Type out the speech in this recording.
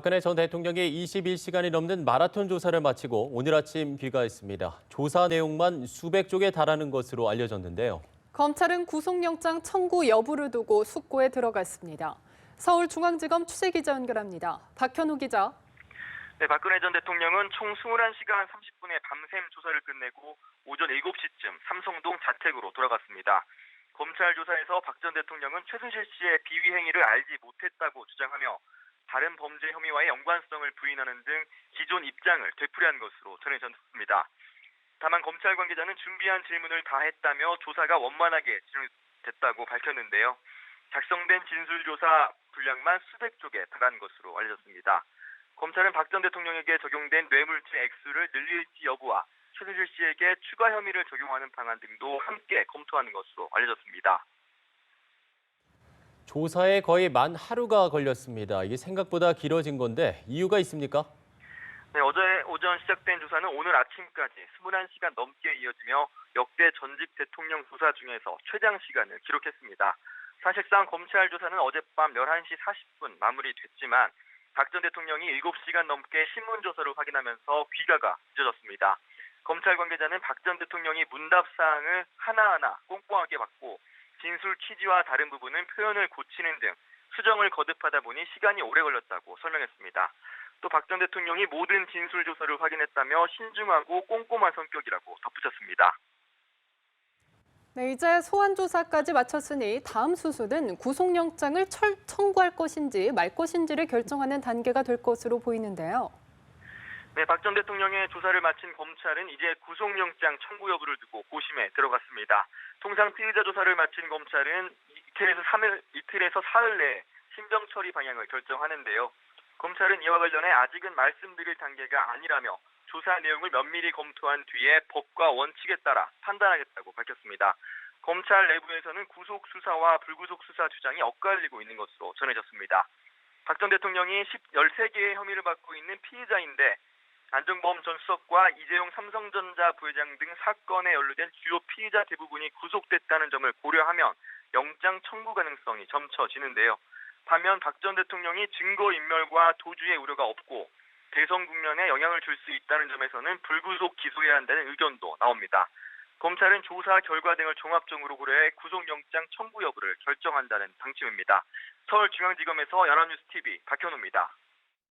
박근혜 전 대통령이 21시간이 넘는 마라톤 조사를 마치고 오늘 아침 귀가했습니다. 조사 내용만 수백 쪽에 달하는 것으로 알려졌는데요. 검찰은 구속영장 청구 여부를 두고 숙고에 들어갔습니다. 서울중앙지검 취재기자 연결합니다. 박현우 기자. 네, 박근혜 전 대통령은 총 21시간 30분의 밤샘 조사를 끝내고 오전 7시쯤 삼성동 자택으로 돌아갔습니다. 검찰 조사에서 박 전 대통령은 최순실 씨의 비위 행위를 알지 못했다고 주장하며 다른 범죄 혐의와의 연관성을 부인하는 등 기존 입장을 되풀이한 것으로 전해졌습니다. 다만 검찰 관계자는 준비한 질문을 다 했다며 조사가 원만하게 진행됐다고 밝혔는데요. 작성된 진술조사 분량만 수백 쪽에 달한 것으로 알려졌습니다. 검찰은 박 전 대통령에게 적용된 뇌물죄 액수를 늘릴지 여부와 최순실 씨에게 추가 혐의를 적용하는 방안 등도 함께 검토하는 것으로 알려졌습니다. 조사에 거의 만 하루가 걸렸습니다. 이게 생각보다 길어진 건데 이유가 있습니까? 네, 어제 오전 시작된 조사는 오늘 아침까지 21시간 넘게 이어지며 역대 전직 대통령 조사 중에서 최장 시간을 기록했습니다. 사실상 검찰 조사는 어젯밤 11시 40분 마무리됐지만 박 전 대통령이 7시간 넘게 신문조서를 확인하면서 귀가가 늦어졌습니다. 검찰 관계자는 박 전 대통령이 문답 사항을 하나하나 꼼꼼하게 받고 진술 취지와 다른 부분은 표현을 고치는 등 수정을 거듭하다 보니 시간이 오래 걸렸다고 설명했습니다. 또 박 전 대통령이 모든 진술 조서를 확인했다며 신중하고 꼼꼼한 성격이라고 덧붙였습니다. 네, 이제 소환 조사까지 마쳤으니 다음 수순은 구속영장을 청구할 것인지 말 것인지를 결정하는 단계가 될 것으로 보이는데요. 네, 박 전 대통령의 조사를 마친 검찰은 이제 구속영장 청구 여부를 두고 고심에 들어갔습니다. 통상 피의자 조사를 마친 검찰은 이틀에서 사흘 내에 신병 처리 방향을 결정하는데요. 검찰은 이와 관련해 아직은 말씀드릴 단계가 아니라며 조사 내용을 면밀히 검토한 뒤에 법과 원칙에 따라 판단하겠다고 밝혔습니다. 검찰 내부에서는 구속 수사와 불구속 수사 주장이 엇갈리고 있는 것으로 전해졌습니다. 박 전 대통령이 13개의 혐의를 받고 있는 피의자인데 안종범 전 수석과 이재용 삼성전자 부회장 등 사건에 연루된 주요 피의자 대부분이 구속됐다는 점을 고려하면 영장 청구 가능성이 점쳐지는데요. 반면 박 전 대통령이 증거인멸과 도주의 우려가 없고 대선 국면에 영향을 줄 수 있다는 점에서는 불구속 기소해야 한다는 의견도 나옵니다. 검찰은 조사 결과 등을 종합적으로 고려해 구속영장 청구 여부를 결정한다는 방침입니다. 서울중앙지검에서 연합뉴스TV 박현우입니다.